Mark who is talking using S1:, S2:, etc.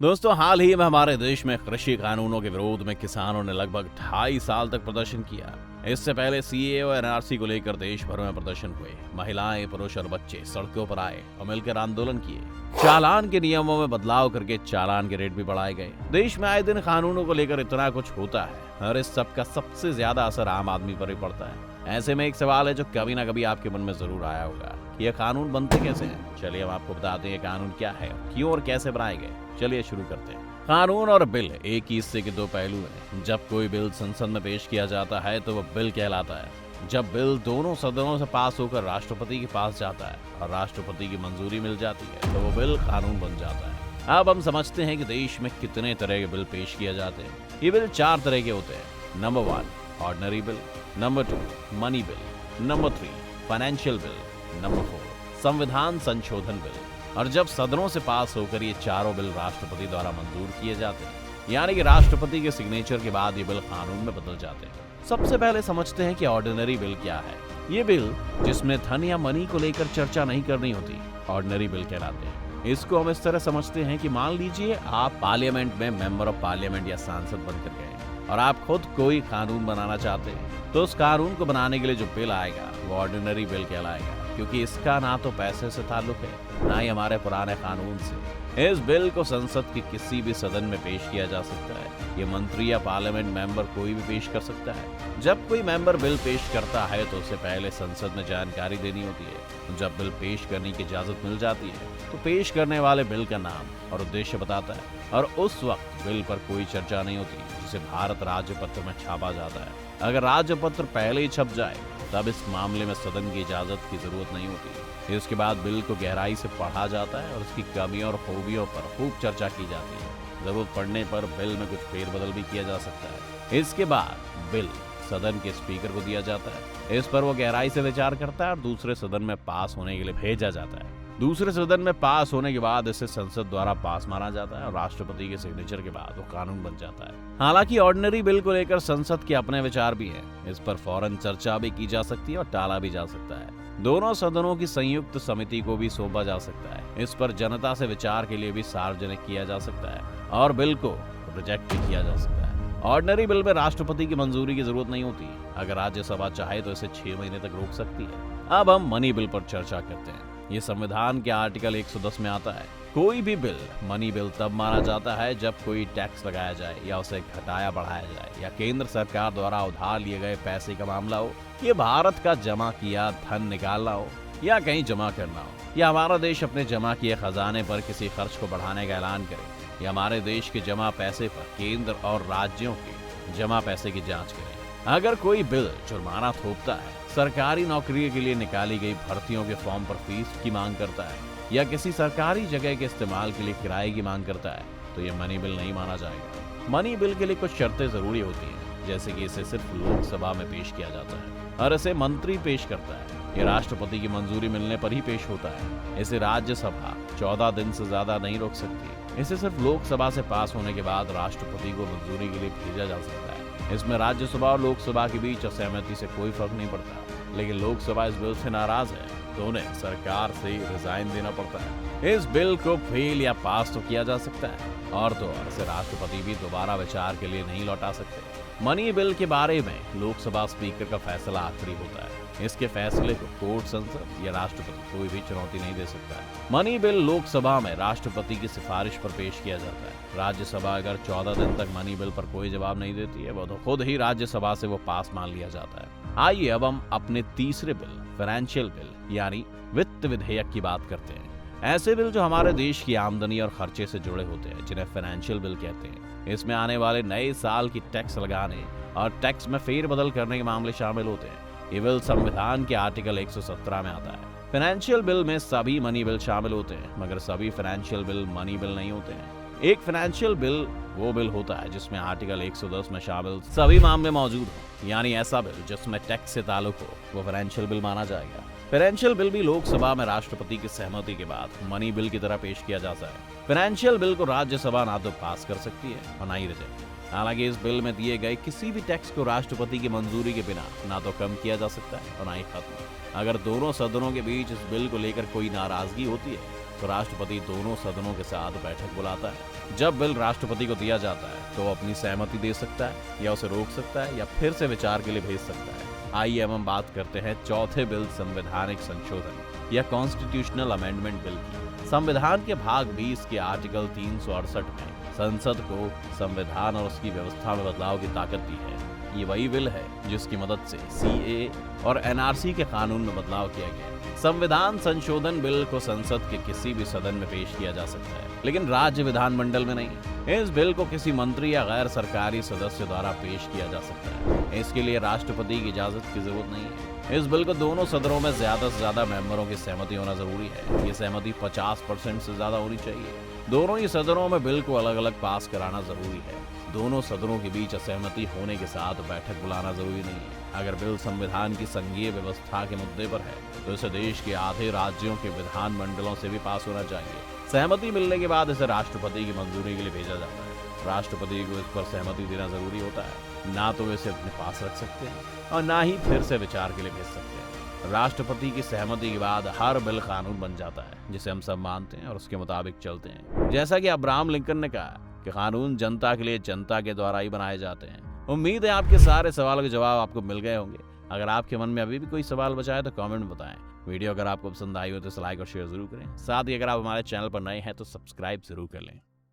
S1: दोस्तों, हाल ही में हमारे देश में कृषि कानूनों के विरोध में किसानों ने लगभग 2.5 साल तक प्रदर्शन किया। इससे पहले सीएए और एनआरसी को लेकर देश भर में प्रदर्शन हुए। महिलाएं, पुरुष और बच्चे सड़कों पर आए और मिलकर आंदोलन किए। चालान के नियमों में बदलाव करके चालान के रेट भी बढ़ाए गए। देश में आए दिन कानूनों को लेकर इतना कुछ होता है और इस सब का सबसे ज्यादा असर आम आदमी पर ही पड़ता है। ऐसे में एक सवाल है जो कभी ना कभी आपके मन में जरूर आया होगा कि ये कानून बनते कैसे हैं। चलिए हम आपको बताते हैं कानून क्या है, क्यों और कैसे बनाए गए। चलिए शुरू करते हैं। कानून और बिल एक ही हिस्से के दो पहलू हैं। जब कोई बिल संसद में पेश किया जाता है तो वह बिल कहलाता है। जब बिल दोनों सदनों से पास होकर राष्ट्रपति के पास जाता है और राष्ट्रपति की मंजूरी मिल जाती है तो वो बिल कानून बन जाता है। अब हम समझते हैं कि देश में कितने तरह के बिल पेश किए जाते हैं। ये बिल 4 तरह के होते हैं। Number 1 ordinary bill, number 2 money bill, number 3 financial bill, number 4 संविधान संशोधन बिल। और जब सदनों से पास होकर ये चारों बिल राष्ट्रपति द्वारा मंजूर किए जाते हैं, यानी कि राष्ट्रपति के सिग्नेचर के बाद ये बिल कानून में बदल जाते हैं। सबसे पहले समझते हैं कि ऑर्डिनरी बिल क्या है। ये बिल जिसमें धन या मनी को लेकर चर्चा नहीं करनी होती, ऑर्डिनरी बिल कहलाते हैं। इसको हम इस तरह समझते हैं कि मान लीजिए आप पार्लियामेंट में मेंबर ऑफ पार्लियामेंट या सांसद बनकर गए और आप खुद कोई कानून बनाना चाहते हैं, तो उस कानून को बनाने के लिए जो बिल आएगा वो ऑर्डिनरी बिल कहलाएगा, क्योंकि इसका ना तो पैसे से ताल्लुक है ना ही हमारे पुराने कानून से। इस बिल को संसद के किसी भी सदन में पेश किया जा सकता है। ये मंत्री या पार्लियामेंट मेंबर कोई भी पेश कर सकता है। जब कोई मेंबर बिल पेश करता है तो उसे पहले संसद में जानकारी देनी होती है। जब बिल पेश करने की इजाजत मिल जाती है तो पेश करने वाले बिल का नाम और उद्देश्य बताता है और उस वक्त बिल पर कोई चर्चा नहीं होती, जिसे भारत राज्य पत्र में छापा जाता है। अगर राज्य पत्र पहले ही छप जाए तब इस मामले में सदन की इजाजत की जरूरत नहीं होती। इसके बाद बिल को गहराई से पढ़ा जाता है और उसकी कमियों और खूबियों पर खूब चर्चा की जाती है। जरूरत पड़ने पर बिल में कुछ फेरबदल भी किया जा सकता है। इसके बाद बिल सदन के स्पीकर को दिया जाता है। इस पर वो गहराई से विचार करता है और दूसरे सदन में पास होने के लिए भेजा जाता है। दूसरे सदन में पास होने के बाद इसे संसद द्वारा पास माना जाता है और राष्ट्रपति के सिग्नेचर के बाद वो कानून बन जाता है। हालांकि ऑर्डिनरी बिल को लेकर संसद के अपने विचार भी हैं। इस पर फौरन चर्चा भी की जा सकती है और टाला भी जा सकता है। दोनों सदनों की संयुक्त समिति को भी सौंपा जा सकता है। इस पर जनता से विचार के लिए भी सार्वजनिक किया जा सकता है और बिल को रिजेक्ट भी किया जा सकता है। ऑर्डिनरी बिल में राष्ट्रपति की मंजूरी की जरूरत नहीं होती। अगर राज्यसभा चाहे तो इसे 6 महीने तक रोक सकती है। अब हम मनी बिल पर चर्चा करते हैं। ये संविधान के आर्टिकल 110 में आता है। कोई भी बिल मनी बिल तब माना जाता है जब कोई टैक्स लगाया जाए या उसे घटाया बढ़ाया जाए या केंद्र सरकार द्वारा उधार लिए गए पैसे का मामला हो, ये भारत का जमा किया धन निकालना हो या कहीं जमा करना हो, या हमारा देश अपने जमा किए खजाने पर किसी खर्च को बढ़ाने का ऐलान करे, या हमारे देश के जमा पैसे पर केंद्र और राज्यों के जमा पैसे की जांच करे। अगर कोई बिल जुर्माना थोपता है, सरकारी नौकरी के लिए निकाली गई भर्तियों के फॉर्म पर फीस की मांग करता है या किसी सरकारी जगह के इस्तेमाल के लिए किराए की मांग करता है, तो ये मनी बिल नहीं माना जाएगा। मनी बिल के लिए कुछ शर्तें जरूरी होती हैं, जैसे कि इसे सिर्फ लोकसभा में पेश किया जाता है और इसे मंत्री पेश करता है। ये राष्ट्रपति की मंजूरी मिलने पर ही पेश होता है। इसे राज्यसभा 14 दिन से ज्यादा नहीं रोक सकती। इसे सिर्फ लोकसभा से पास होने के बाद राष्ट्रपति को मंजूरी के लिए भेजा जा सकता है। इसमें राज्यसभा और लोकसभा के बीच असहमति से कोई फर्क नहीं पड़ता, लेकिन लोकसभा इस बिल से नाराज है तो उन्हें सरकार से रिजाइन देना पड़ता है। इस बिल को फेल या पास तो किया जा सकता है और तो और इसे राष्ट्रपति भी दोबारा विचार के लिए नहीं लौटा सकते। मनी बिल के बारे में लोकसभा स्पीकर का फैसला आखिरी होता है। इसके फैसले को कोर्ट, संसद या राष्ट्रपति कोई भी चुनौती नहीं दे सकता है। मनी बिल लोकसभा में राष्ट्रपति की सिफारिश पर पेश किया जाता है। राज्यसभा अगर 14 दिन तक मनी बिल पर कोई जवाब नहीं देती है, वो तो खुद ही राज्यसभा से वो पास मान लिया जाता है। आइए अब हम अपने तीसरे बिल फाइनेंशियल बिल यानी वित्त विधेयक की बात करते हैं। ऐसे बिल जो हमारे देश की आमदनी और खर्चे से जुड़े होते हैं, जिन्हें फाइनेंशियल बिल कहते हैं। इसमें आने वाले नए साल की टैक्स लगाने और टैक्स में फेरबदल करने के मामले शामिल होते हैं। ये बिल संविधान के आर्टिकल 117 में आता है। फाइनेंशियल बिल में सभी मनी बिल शामिल होते हैं, मगर सभी फाइनेंशियल बिल मनी बिल नहीं होते हैं। एक फाइनेंशियल बिल वो बिल होता है जिसमें आर्टिकल 110 में शामिल सभी मामले मौजूद हो, यानी ऐसा बिल जिसमें टैक्स से ताल्लुक हो, वो फाइनेंशियल बिल माना जाएगा। फाइनेंशियल बिल भी लोकसभा में राष्ट्रपति की सहमति के बाद मनी बिल की तरह पेश किया जाता है। फाइनेंशियल बिल को राज्यसभा ना तो पास कर सकती है और ना ही रिजेक्ट। हालांकि इस बिल में दिए गए किसी भी टैक्स को राष्ट्रपति की मंजूरी के बिना ना तो कम किया जा सकता है और ना ही खत्म। अगर दोनों सदनों के बीच इस बिल को लेकर कोई नाराजगी होती है तो राष्ट्रपति दोनों सदनों के साथ बैठक बुलाता है जब बिल राष्ट्रपति को दिया जाता है तो वो अपनी सहमति दे सकता है या उसे रोक सकता है या फिर से विचार के लिए भेज सकता है। आइए अब हम बात करते हैं चौथे बिल संवैधानिक संशोधन या कॉन्स्टिट्यूशनल अमेंडमेंट बिल की। संविधान के भाग 20 के आर्टिकल 368 में संसद को संविधान और उसकी व्यवस्था में बदलाव की ताकत दी है। ये वही बिल है जिसकी मदद से सीएए और एनआरसी के कानून में बदलाव किया गया है। संविधान संशोधन बिल को संसद के किसी भी सदन में पेश किया जा सकता है, लेकिन राज्य विधानमंडल में नहीं। इस बिल को किसी मंत्री या गैर सरकारी सदस्य द्वारा पेश किया जा सकता है। इसके लिए राष्ट्रपति की इजाजत की जरूरत नहीं है। इस बिल को दोनों सदनों में ज्यादा से ज्यादा मेंबरों की सहमति होना जरूरी है। ये सहमति 50% से ज्यादा होनी चाहिए। दोनों ही सदनों में बिल को अलग अलग पास कराना जरूरी है। दोनों सदनों के बीच असहमति होने के साथ बैठक बुलाना जरूरी नहीं है। अगर बिल संविधान की संघीय व्यवस्था के मुद्दे पर है तो इसे देश के आधे राज्यों के विधानमंडलों से भी पास होना चाहिए। सहमति मिलने के बाद इसे राष्ट्रपति की मंजूरी के लिए भेजा जाता है। राष्ट्रपति को इस पर सहमति देना जरूरी होता है। ना तो वे इसे अपने पास रख सकते हैं और ना ही फिर से विचार के लिए भेज सकते हैं। राष्ट्रपति की सहमति के बाद हर बिल कानून बन जाता है, जिसे हम सब मानते हैं और उसके मुताबिक चलते हैं। जैसा कि अब्राहम लिंकन ने कहा कि कानून जनता के लिए जनता के द्वारा ही बनाए जाते हैं। उम्मीद है आपके सारे सवालों के जवाब आपको मिल गए होंगे। अगर आपके मन में अभी भी कोई सवाल बचा है तो कमेंट में बताएं। वीडियो अगर आपको पसंद आई हो तो लाइक और शेयर जरूर करें। साथ ही अगर आप हमारे चैनल पर नए हैं तो सब्सक्राइब जरूर कर लें।